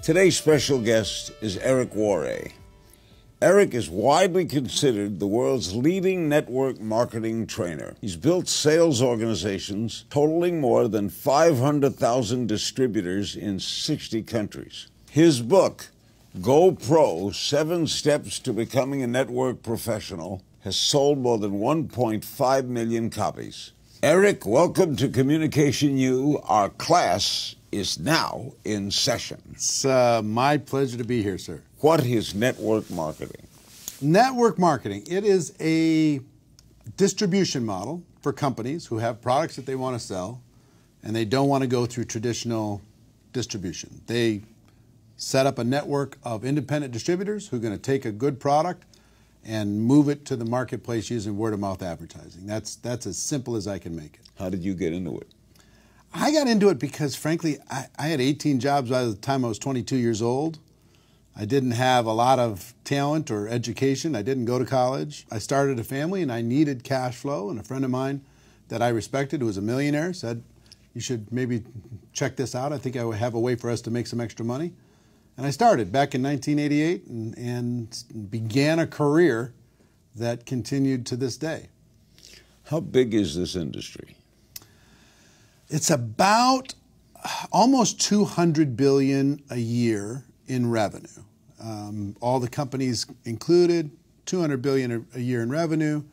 Today's special guest is Eric Worre. Eric is widely considered the world's leading network marketing trainer. He's built sales organizations totaling more than 500,000 distributors in 60 countries. His book, Go Pro: 7 Steps to Becoming a Network Professional, has sold more than 1.5 million copies. Eric, welcome to Communication U. Our class is now in session. It's my pleasure to be here, sir. What is network marketing? Network marketing, it is a distribution model for companies who have products that they want to sell and they don't want to go through traditional distribution. They set up a network of independent distributors who are going to take a good product and move it to the marketplace using word-of-mouth advertising. That's as simple as I can make it. How did you get into it? I got into it because, frankly, I had 18 jobs by the time I was 22 years old. I didn't have a lot of talent or education. I didn't go to college. I started a family, and I needed cash flow. And a friend of mine that I respected, who was a millionaire, said, you should maybe check this out. I think I would have a way for us to make some extra money. And I started back in 1988 and began a career that continued to this day. How big is this industry? It's about almost $200 billion a year in revenue. All the companies included, $200 billion a year in revenue.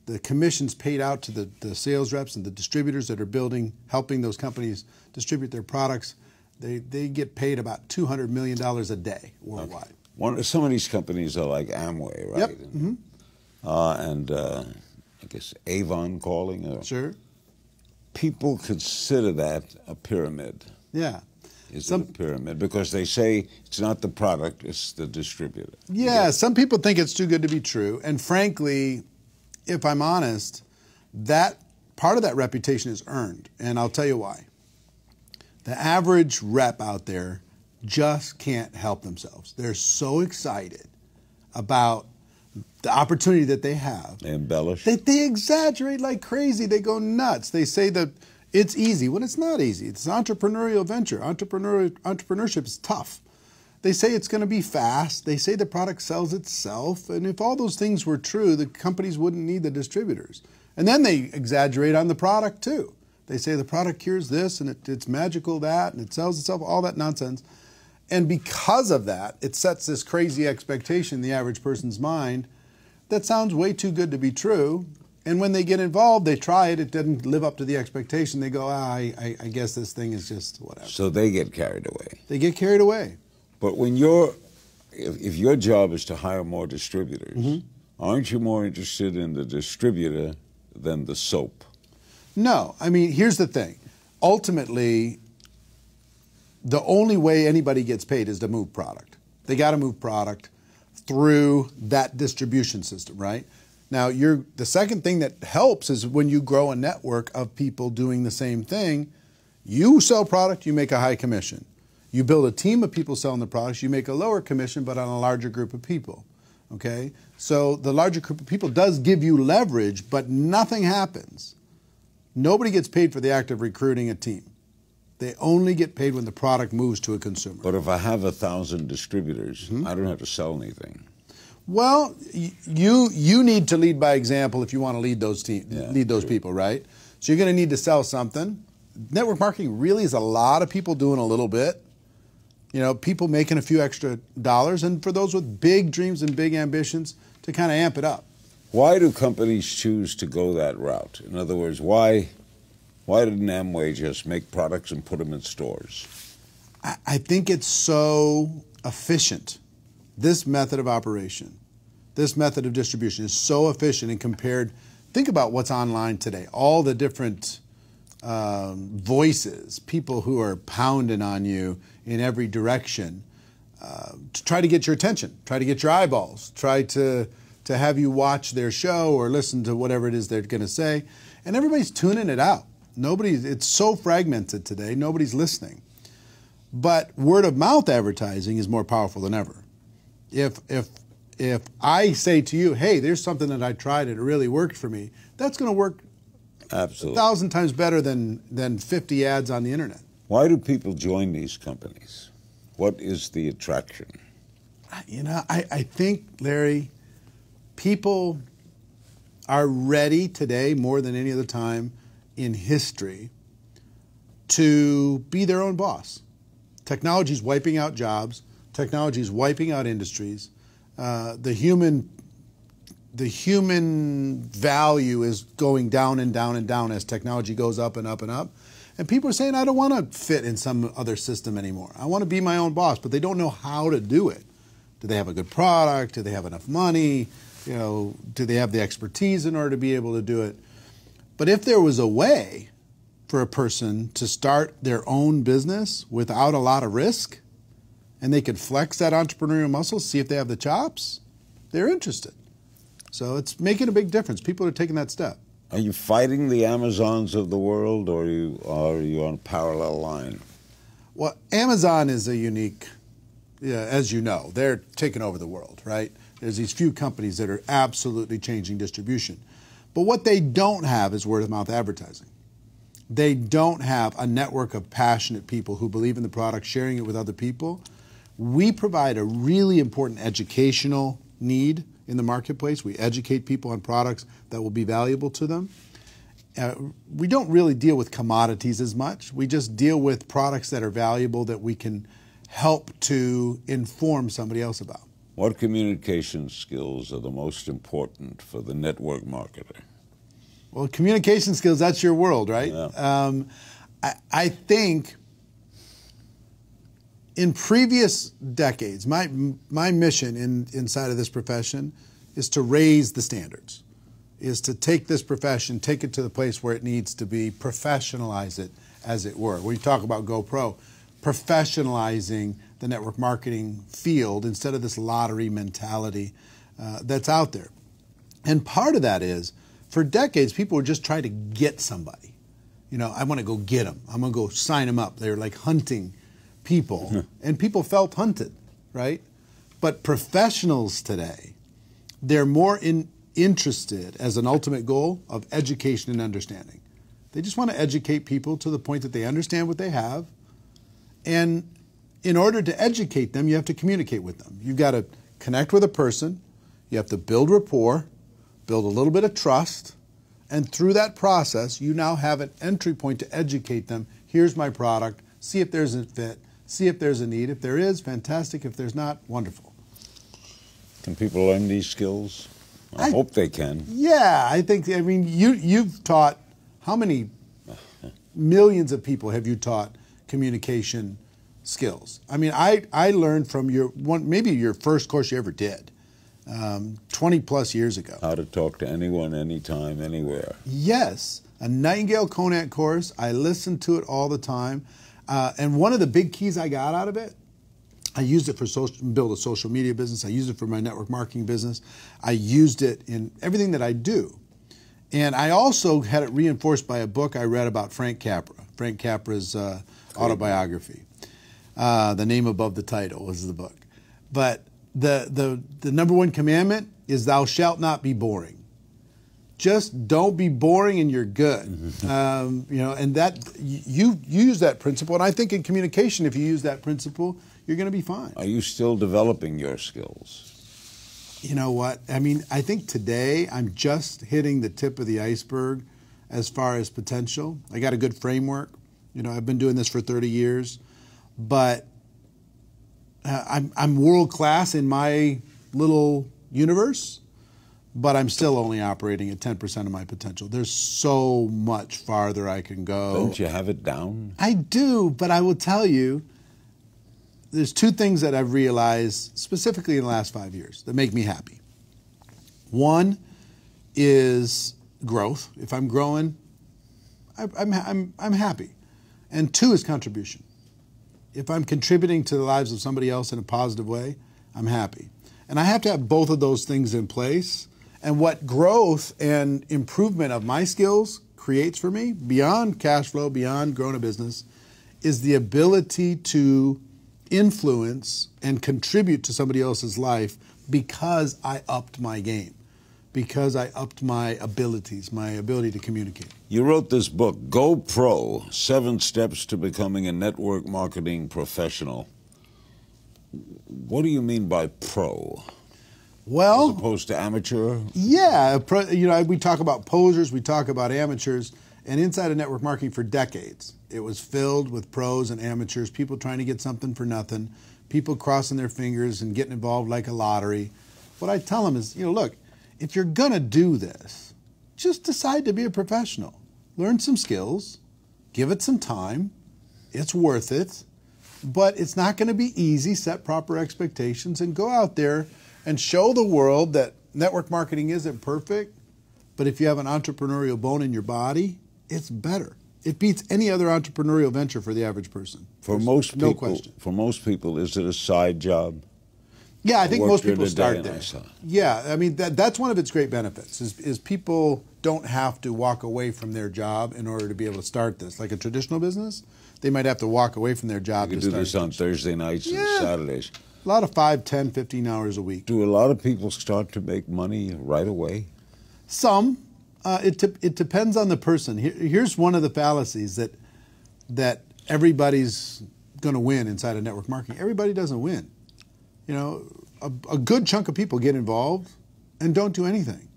The commissions paid out to the sales reps and the distributors that are helping those companies distribute their products. They get paid about $200 million a day worldwide. Okay. Some of these companies are like Amway, right? Yep. And I guess Avon calling. Sure. People consider that a pyramid. Yeah. Is it a pyramid? Because they say it's not the product, it's the distributor. Yeah, some people think it's too good to be true. And frankly, if I'm honest, that part of that reputation is earned. And I'll tell you why. The average rep out there just can't help themselves. They're so excited about the opportunity that they have. They embellish. They exaggerate like crazy. They go nuts. They say that it's easy when it's not easy. It's an entrepreneurial venture. Entrepreneurship is tough. They say it's going to be fast. They say the product sells itself. And if all those things were true, the companies wouldn't need the distributors. And then they exaggerate on the product too. They say the product cures this and it's magical that and it sells itself, all that nonsense. And because of that, it sets this crazy expectation in the average person's mind that sounds way too good to be true. And when they get involved, they try it. It doesn't live up to the expectation. They go, I guess this thing is just whatever. So they get carried away. They get carried away. But when if your job is to hire more distributors, aren't you more interested in the distributor than the soap? No. I mean, here's the thing. Ultimately, the only way anybody gets paid is to move product. They got to move product through that distribution system, right? Now, the second thing that helps is when you grow a network of people doing the same thing, you sell product, you make a high commission. You build a team of people selling the products, you make a lower commission, but on a larger group of people, okay? So the larger group of people does give you leverage, but nothing happens. Nobody gets paid for the act of recruiting a team. They only get paid when the product moves to a consumer. But if I have 1,000 distributors, I don't have to sell anything. Well, you need to lead by example if you want to lead those people, right? So you're going to need to sell something. Network marketing really is a lot of people doing a little bit. You know, people making a few extra dollars, and for those with big dreams and big ambitions, to kind of amp it up. Why do companies choose to go that route? In other words, why didn't Amway just make products and put them in stores? I think it's so efficient. This method of operation, this method of distribution is so efficient and compared. Think about what's online today. All the different voices, people who are pounding on you in every direction to try to get your attention, try to get your eyeballs, try to have you watch their show or listen to whatever it is they're going to say. And everybody's tuning it out. It's so fragmented today, nobody's listening. But word-of-mouth advertising is more powerful than ever. If I say to you, hey, there's something that I tried and it really worked for me, that's going to work Absolutely. 1,000 times better than 50 ads on the internet. Why do people join these companies? What is the attraction? You know, I think, Larry, people are ready today more than any other time in history to be their own boss. Technology is wiping out jobs. Technology is wiping out industries. The human value is going down and down and down as technology goes up and up and up. And people are saying, I don't want to fit in some other system anymore. I want to be my own boss, but they don't know how to do it. Do they have a good product? Do they have enough money? You know, do they have the expertise in order to be able to do it? But if there was a way for a person to start their own business without a lot of risk, and they could flex that entrepreneurial muscle, see if they have the chops, they're interested. So it's making a big difference. People are taking that step. Are you fighting the Amazons of the world, or are you on a parallel line? Well, Amazon is a unique, as you know, they're taking over the world, right? There's these few companies that are absolutely changing distribution. But what they don't have is word-of-mouth advertising. They don't have a network of passionate people who believe in the product, sharing it with other people. We provide a really important educational need in the marketplace. We educate people on products that will be valuable to them. We don't really deal with commodities as much. We just deal with products that are valuable that we can help to inform somebody else about. What communication skills are the most important for the network marketer? Well, communication skills, that's your world, right? Yeah. I think in previous decades, my mission inside of this profession is to raise the standards, is to take this profession, take it to the place where it needs to be, professionalize it, as it were. When you talk about GoPro, professionalizing the network marketing field instead of this lottery mentality that's out there. And part of that is, for decades, people were just trying to get somebody. You know, I want to go get them. I'm going to go sign them up. They're like hunting people. And people felt hunted, right? But professionals today, they're more interested as an ultimate goal of education and understanding. They just want to educate people to the point that they understand what they have. And in order to educate them, you have to communicate with them. You've got to connect with a person. You have to build rapport, build a little bit of trust. And through that process, you now have an entry point to educate them. Here's my product. See if there's a fit. See if there's a need. If there is, fantastic. If there's not, wonderful. Can people learn these skills? I hope they can. Yeah, I mean, you've taught, how many millions of people have you taught communication skills? I mean, I learned from maybe your first course you ever did, 20 plus years ago. How to talk to anyone, anytime, anywhere. Yes, a Nightingale Conant course. I listened to it all the time. And one of the big keys I got out of it, I used it for build a social media business. I used it for my network marketing business. I used it in everything that I do. And I also had it reinforced by a book I read about Frank Capra. Frank Capra's autobiography. The name above the title was the book. But the number one commandment is thou shalt not be boring. Just don't be boring and you're good. You know, and that you use that principle. And I think in communication, if you use that principle, you're going to be fine. Are you still developing your skills? You know what? I mean, I think today I'm just hitting the tip of the iceberg as far as potential. I got a good framework. You know, I've been doing this for 30 years, but I'm world class in my little universe, but I'm still only operating at 10% of my potential. There's so much farther I can go. Don't you have it down? I do, but I will tell you, there's two things that I've realized specifically in the last 5 years that make me happy. One is growth. If I'm growing, I'm happy. And two is contribution. If I'm contributing to the lives of somebody else in a positive way, I'm happy. And I have to have both of those things in place. And what growth and improvement of my skills creates for me, beyond cash flow, beyond growing a business, is the ability to influence and contribute to somebody else's life because I upped my game, because I upped my abilities, my ability to communicate. You wrote this book, Go Pro, 7 Steps to Becoming a Network Marketing Professional. what do you mean by pro? Well, as opposed to amateur? Yeah, we talk about posers, we talk about amateurs, and inside of network marketing for decades, it was filled with pros and amateurs, people trying to get something for nothing, people crossing their fingers and getting involved like a lottery. What I tell them is, look, if you're going to do this, just decide to be a professional. Learn some skills, give it some time, it's worth it, but it's not going to be easy. Set proper expectations and go out there and show the world that network marketing isn't perfect, but if you have an entrepreneurial bone in your body, it's better. It beats any other entrepreneurial venture for the average person. For most people, no question. For most people, is it a side job? Yeah, I think most people during the start day, there. Yeah, I mean that's one of its great benefits is people don't have to walk away from their job in order to be able to start this. Like a traditional business, they might have to walk away from their job You to can do start this on Thursday nights and Saturdays. A lot of 5, 10, 15 hours a week. Do a lot of people start to make money right away? Some. It depends on the person. Here's one of the fallacies that everybody's going to win inside of network marketing. Everybody doesn't win. A good chunk of people get involved and don't do anything.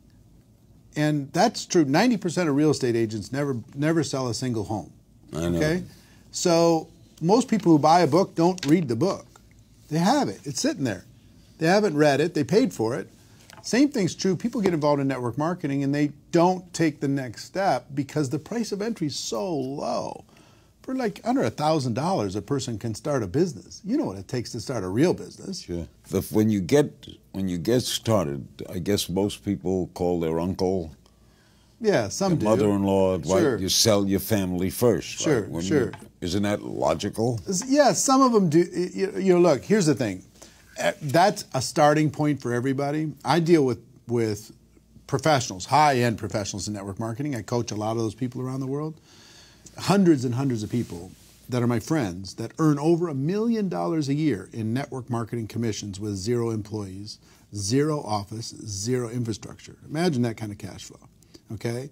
And that's true. 90% of real estate agents never sell a single home. I know. Okay? So most people who buy a book don't read the book. They have it. It's sitting there. They haven't read it. They paid for it. Same thing's true. People get involved in network marketing and they don't take the next step because the price of entry is so low. For like under $1,000, a person can start a business. You know what it takes to start a real business. Sure. When you get started, I guess most people call their uncle. Yeah, some do. Mother-in-law, Sure. right? You sell your family first. Sure, right? sure. Isn't that logical? Yeah, some of them do. Look, here's the thing. That's a starting point for everybody. I deal with professionals, high-end professionals in network marketing. I coach a lot of those people around the world. Hundreds and hundreds of people that are my friends that earn over $1 million a year in network marketing commissions with 0 employees, 0 office, 0 infrastructure. Imagine that kind of cash flow, okay?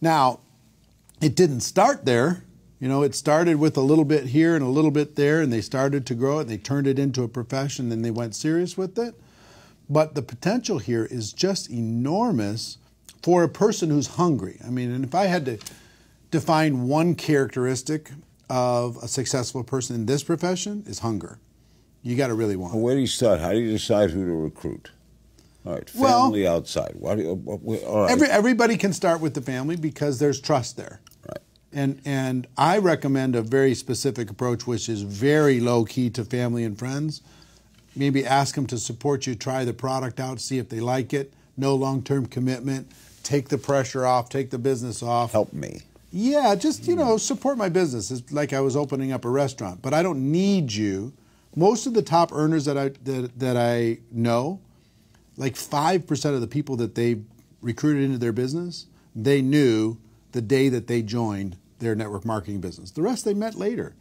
Now, it didn't start there. It started with a little bit here and a little bit there, and they started to grow it, and they turned it into a profession, and they went serious with it. But the potential here is just enormous for a person who's hungry. I mean, and if I had to define one characteristic of a successful person in this profession, is hunger. You got to really want it. Where do you start? How do you decide who to recruit? All right, family outside. All right. Everybody can start with the family because there's trust there. Right. And I recommend a very specific approach, which is very low key to family and friends. Maybe ask them to support you, try the product out, see if they like it. No long-term commitment. Take the pressure off, take the business off. Help me. Yeah, just, support my business. It's like I was opening up a restaurant, but I don't need you. Most of the top earners that I know, like 5% of the people that they recruited into their business, they knew the day that they joined their network marketing business. The rest they met later.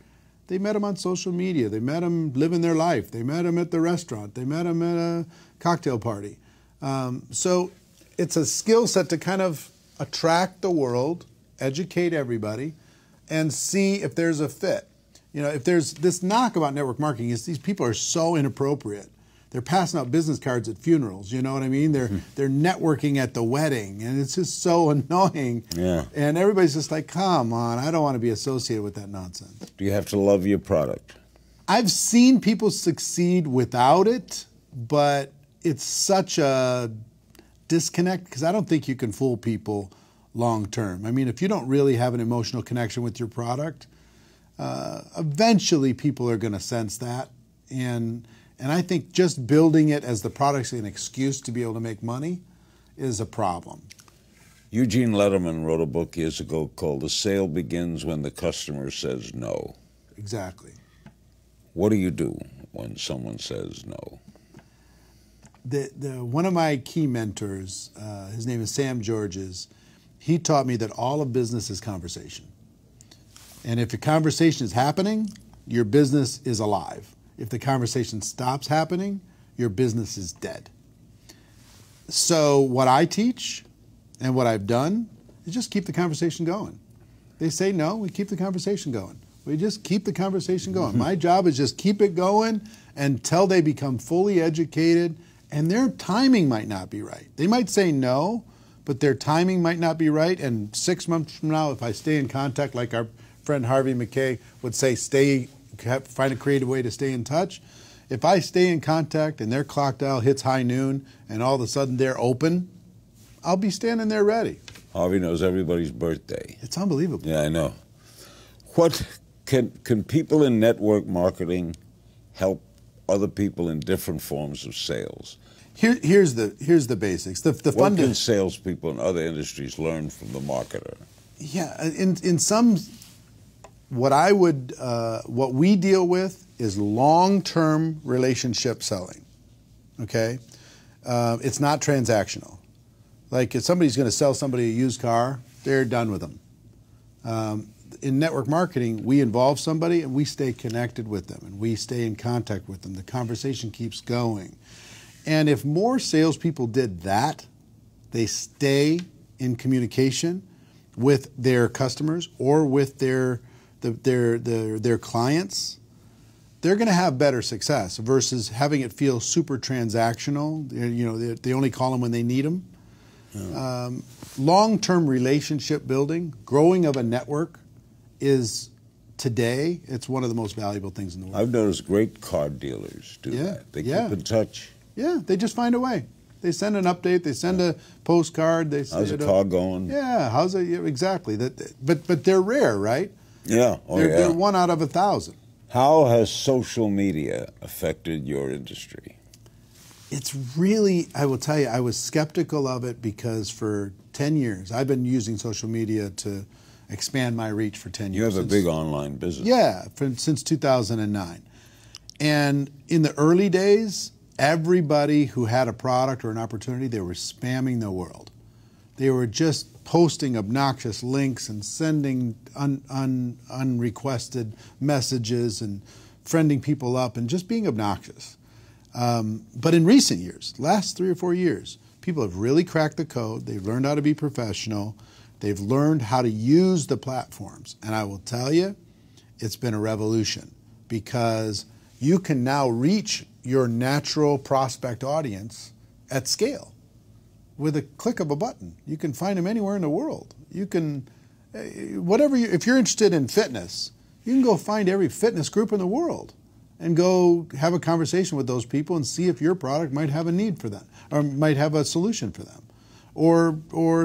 They met them on social media. They met them living their life. They met them at the restaurant. They met them at a cocktail party. So it's a skill set to kind of attract the world, educate everybody, and see if there's a fit. If there's this knock about network marketing is these people are so inappropriate. They're passing out business cards at funerals, you know what I mean? They're networking at the wedding, and it's just so annoying. Yeah. And everybody's just like, come on, I don't want to be associated with that nonsense. Do you have to love your product? I've seen people succeed without it, but it's such a disconnect because I don't think you can fool people long term. I mean, if you don't really have an emotional connection with your product, eventually people are going to sense that. And I think just building it as the product's an excuse to be able to make money is a problem. Eugene Lederman wrote a book years ago called The Sale Begins When the Customer Says No. Exactly. What do you do when someone says no? One of my key mentors, his name is Sam Georges, he taught me that all of business is conversation. And if the conversation is happening, your business is alive. If the conversation stops happening, your business is dead. So what I teach and what I've done is just keep the conversation going. They say no, we keep the conversation going. We just keep the conversation going. My job is just keep it going until they become fully educated, and their timing might not be right. They might say no, but their timing might not be right. And 6 months from now, if I stay in contact, like our friend Harvey McKay would say, find a creative way to stay in touch. If I stay in contact and their clock dial hits high noon and all of a sudden they're open, I'll be standing there ready. Harvey knows everybody's birthday. It's unbelievable. Yeah, I know. What can people in network marketing help other people in different forms of sales? Here's the basics. What can salespeople in other industries learn from the marketer? Yeah, in some, what we deal with is long-term relationship selling. Okay, it's not transactional. Like if somebody's going to sell somebody a used car, they're done with them. In network marketing, we involve somebody and we stay connected with them and we stay in contact with them. The conversation keeps going. And if more salespeople did that, they stay in communication with their customers or with their clients, they're going to have better success versus having it feel super transactional. You know, they only call them when they need them. Yeah. Long-term relationship building, growing of a network is today, it's one of the most valuable things in the world. I've noticed great car dealers do that. They keep in touch. Yeah, they just find a way. They send an update. They send a postcard. They say, how's the car going? Yeah, how's it? Yeah, exactly. But they're rare, right? Yeah. They're 1 out of 1,000. How has social media affected your industry? It's really, I will tell you, I was skeptical of it because for 10 years, I've been using social media to expand my reach for 10 years. You have a big online business. Yeah, since 2009. And in the early days, everybody who had a product or an opportunity, they were spamming the world. They were just posting obnoxious links and sending unrequested messages and friending people up and just being obnoxious. But in recent years, last 3 or 4 years, people have really cracked the code. They've learned how to be professional. They've learned how to use the platforms. And I will tell you, it's been a revolution because you can now reach your natural prospect audience at scale with a click of a button. You can find them anywhere in the world. You can, if you're interested in fitness, you can go find every fitness group in the world and go have a conversation with those people and see if your product might have a need for them or might have a solution for them. Or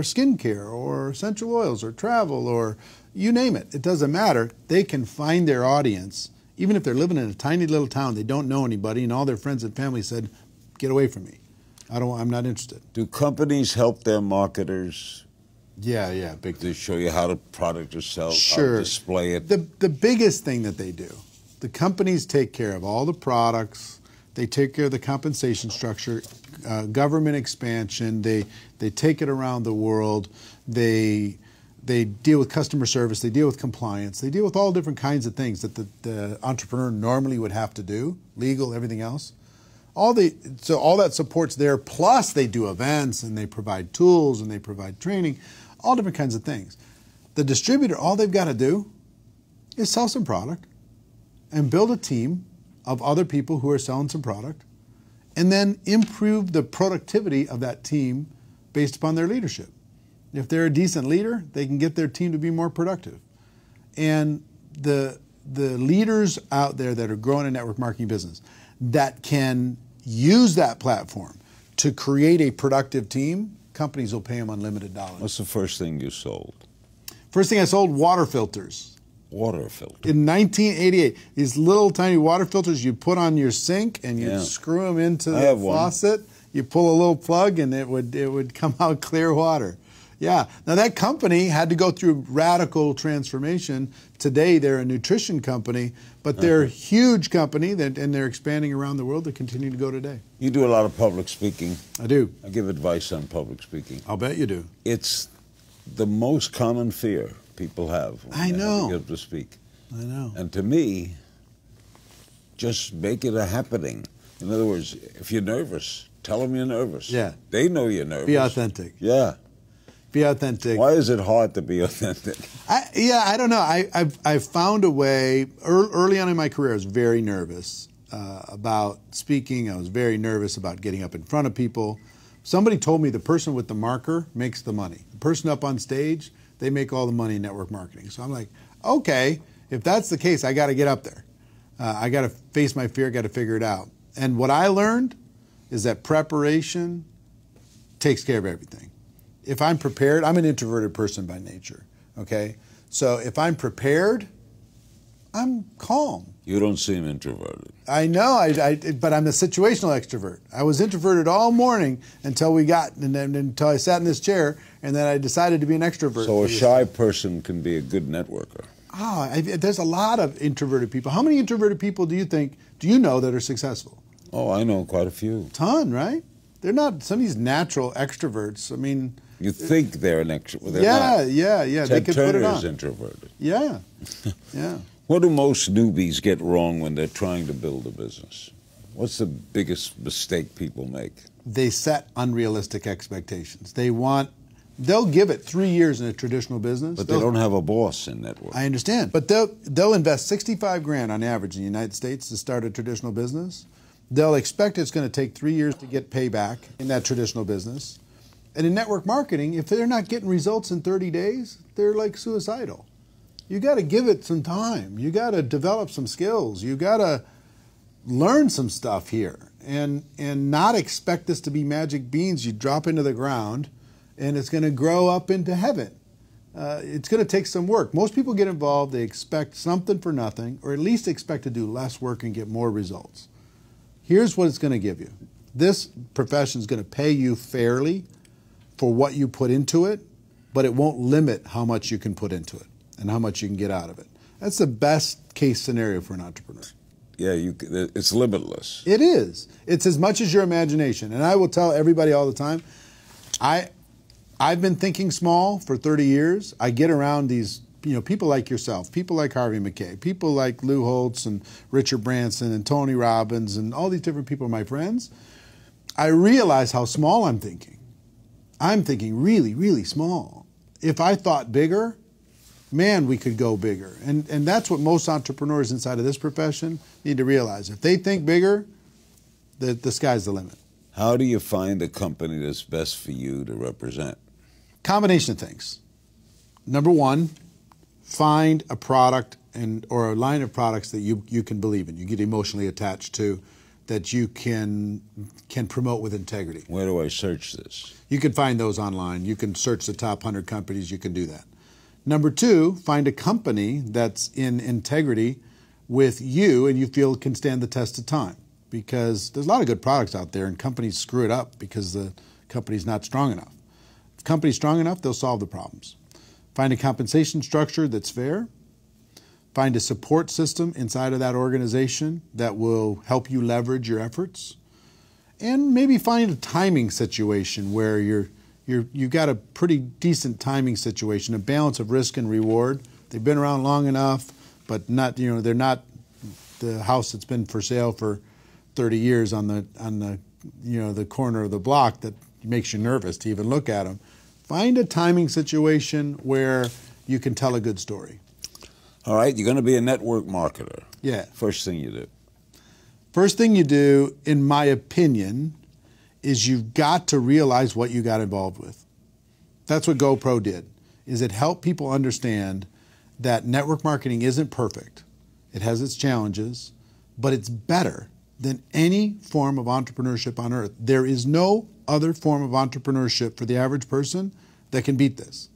skincare, or essential oils, or travel, or you name it. It doesn't matter. They can find their audience. Even if they're living in a tiny little town, they don't know anybody, and all their friends and family said, get away from me. I'm not interested. Do companies help their marketers? Yeah, big. To show you how the product is sold, sure. How to display it? The biggest thing that they do, the companies take care of all the products, they take care of the compensation structure, government expansion, they take it around the world, they deal with customer service, they deal with compliance, they deal with all different kinds of things that the entrepreneur normally would have to do, legal, everything else. So all that support's there, plus they do events and they provide tools and they provide training, all different kinds of things. The distributor, all they've got to do is sell some product and build a team of other people who are selling some product and then improve the productivity of that team based upon their leadership. If they're a decent leader, they can get their team to be more productive. And the leaders out there that are growing a network marketing business that can use that platform to create a productive team, companies will pay them unlimited dollars. What's the first thing you sold? First thing I sold, water filters. Water filter. In 1988, these little tiny water filters you put on your sink and you screw them into the faucet. You pull a little plug and it would come out clear water. Yeah. Now that company had to go through radical transformation. Today they're a nutrition company, but they're a huge company and they're expanding around the world. They continue to go today. You do a lot of public speaking. I do. I give advice on public speaking. I'll bet you do. It's the most common fear people have when I know. they have to get to speak. I know. And to me, just make it a happening. In other words, if you're nervous, tell them you're nervous. Yeah. They know you're nervous. Be authentic. Yeah. Be authentic. Why is it hard to be authentic? I don't know. I've found a way. Early on in my career, I was very nervous about speaking. I was very nervous about getting up in front of people. Somebody told me the person with the marker makes the money. The person up on stage, they make all the money in network marketing. So I'm like, okay, if that's the case, I got to get up there. I got to face my fear, got to figure it out. And what I learned is that preparation takes care of everything. If I'm prepared, I'm an introverted person by nature, okay? So if I'm prepared, I'm calm. You don't seem introverted. I know, but I'm a situational extrovert. I was introverted all morning until until I sat in this chair, and then I decided to be an extrovert. So a shy person can be a good networker. There's a lot of introverted people. How many introverted people do you know that are successful? Oh, I know quite a few. Ton, right? They're not some of these natural extroverts. I mean, you think they're an extrovert. Yeah. Ted they could Turner put it on. is introverted. Yeah. What do most newbies get wrong when they're trying to build a business? What's the biggest mistake people make? They set unrealistic expectations. They'll give it 3 years in a traditional business. But they don't have a boss in network. I understand. But they'll invest 65 grand on average in the United States to start a traditional business. They'll expect it's going to take 3 years to get payback in that traditional business. And in network marketing, if they're not getting results in 30 days, they're like suicidal. You got to give it some time. You got to develop some skills. You got to learn some stuff here and not expect this to be magic beans you drop into the ground and it's going to grow up into heaven. It's going to take some work. Most people get involved, they expect something for nothing, or at least expect to do less work and get more results. Here's what it's going to give you. This profession is going to pay you fairly for what you put into it, but it won't limit how much you can put into it and how much you can get out of it. That's the best case scenario for an entrepreneur. Yeah, it's limitless. It is. It's as much as your imagination. And I will tell everybody all the time, I've been thinking small for 30 years. I get around these people like yourself, people like Harvey McKay, people like Lou Holtz and Richard Branson and Tony Robbins and all these different people are my friends. I realize how small I'm thinking. I'm thinking really, really small. If I thought bigger, man, we could go bigger. And that's what most entrepreneurs inside of this profession need to realize. If they think bigger, the sky's the limit. How do you find a company that's best for you to represent? Combination of things. Number one, find a product or a line of products that you can believe in, you get emotionally attached to, that you can promote with integrity. Where do I search this? You can find those online. You can search the top 100 companies. You can do that. Number two, find a company that's in integrity with you and you feel can stand the test of time. Because there's a lot of good products out there and companies screw it up because the company's not strong enough. If the company's strong enough, they'll solve the problems. Find a compensation structure that's fair. Find a support system inside of that organization that will help you leverage your efforts. And maybe find a timing situation where you've got a pretty decent timing situation, a balance of risk and reward. They've been around long enough, but not, they're not the house that's been for sale for 30 years on the corner of the block that makes you nervous to even look at them. Find a timing situation where you can tell a good story. All right, you're going to be a network marketer. Yeah. First thing you do. First thing you do, in my opinion, is you've got to realize what you got involved with. That's what GoPro did, is it helped people understand that network marketing isn't perfect. It has its challenges, but it's better than any form of entrepreneurship on earth. There is no other form of entrepreneurship for the average person that can beat this.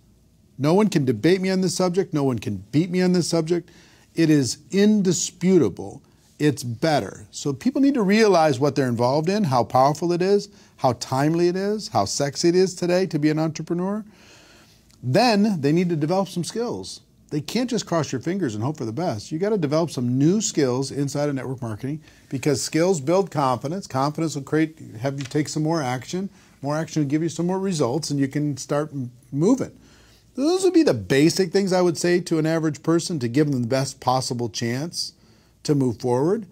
No one can debate me on this subject. No one can beat me on this subject. It is indisputable. It's better. So people need to realize what they're involved in, how powerful it is, how timely it is, how sexy it is today to be an entrepreneur. Then they need to develop some skills. They can't just cross your fingers and hope for the best. You got to develop some new skills inside of network marketing because skills build confidence. Confidence will have you take some more action. More action will give you some more results and you can start moving. Those would be the basic things I would say to an average person to give them the best possible chance to move forward.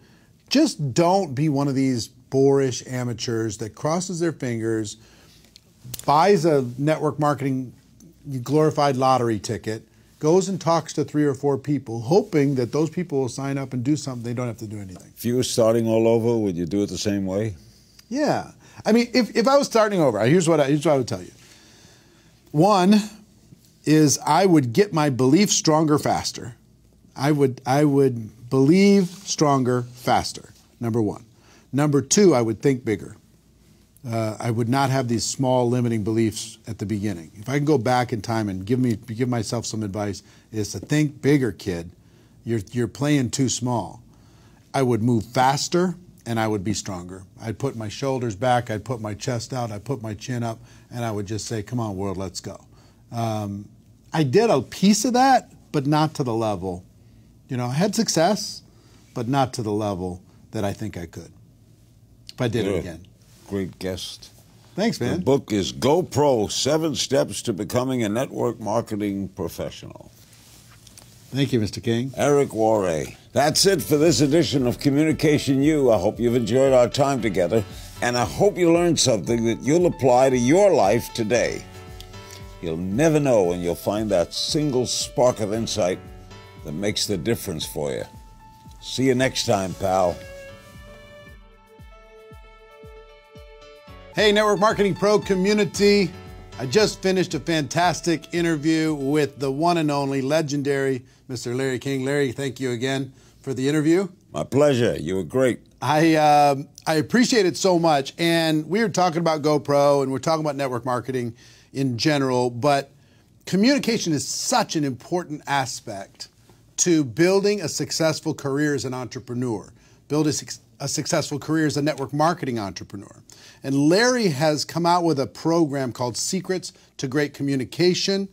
Just don't be one of these boorish amateurs that crosses their fingers, buys a network marketing glorified lottery ticket, goes and talks to 3 or 4 people, hoping that those people will sign up and do something. They don't have to do anything. If you were starting all over, would you do it the same way? Yeah. I mean, if I was starting over, here's what I would tell you. One is I would get my belief stronger faster. I would believe stronger faster, number one. Number two, I would think bigger. I would not have these small limiting beliefs at the beginning. If I can go back in time and give myself some advice, is to think bigger, kid. You're playing too small. I would move faster and I would be stronger. I'd put my shoulders back, I'd put my chest out, I'd put my chin up, and I would just say, come on, world, let's go. I did a piece of that, but not to the level. You know, I had success, but not to the level that I think I could. If I did it again. Great guest. Thanks, man. The book is Go Pro, 7 Steps to Becoming a Network Marketing Professional. Thank you, Mr. King. Eric Worre. That's it for this edition of Communication U. I hope you've enjoyed our time together, and I hope you learned something that you'll apply to your life today. You'll never know when you'll find that single spark of insight that makes the difference for you. See you next time, pal. Hey, Network Marketing Pro community. I just finished a fantastic interview with the one and only legendary Mr. Larry King. Larry, thank you again for the interview. My pleasure. You were great. I appreciate it so much. And we were talking about GoPro and we're talking about network marketing in general, but communication is such an important aspect to building a successful career as an entrepreneur, build a successful career as a network marketing entrepreneur. And Larry has come out with a program called Secrets to Great Communication.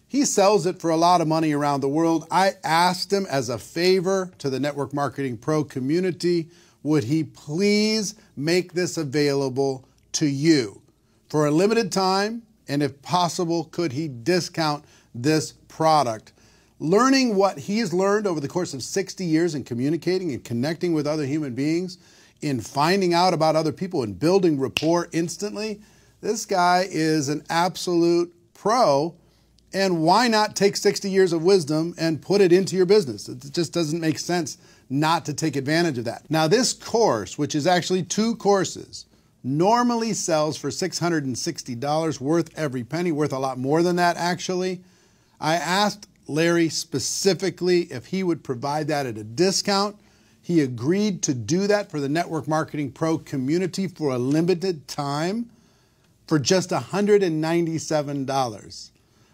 He sells it for a lot of money around the world. I asked him as a favor to the Network Marketing Pro community, would he please make this available to you for a limited time? And if possible, could he discount this product? Learning what he's learned over the course of 60 years in communicating and connecting with other human beings, in finding out about other people and building rapport instantly, this guy is an absolute pro. And why not take 60 years of wisdom and put it into your business? It just doesn't make sense not to take advantage of that. Now, this course, which is actually 2 courses, normally sells for $660, worth every penny, worth a lot more than that, actually. I asked Larry specifically if he would provide that at a discount. He agreed to do that for the Network Marketing Pro community for a limited time for just $197.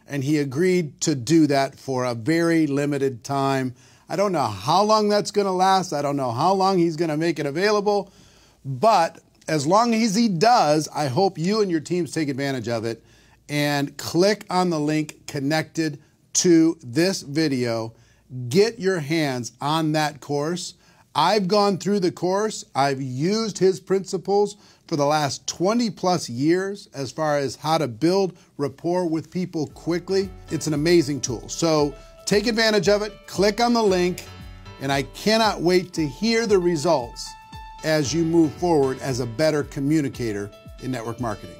And he agreed to do that for a very limited time. I don't know how long that's going to last. I don't know how long he's going to make it available. But as long as he does, I hope you and your teams take advantage of it and click on the link connected to this video. Get your hands on that course. I've gone through the course. I've used his principles for the last 20 plus years as far as how to build rapport with people quickly. It's an amazing tool. So take advantage of it. Click on the link, and I cannot wait to hear the results as you move forward as a better communicator in network marketing.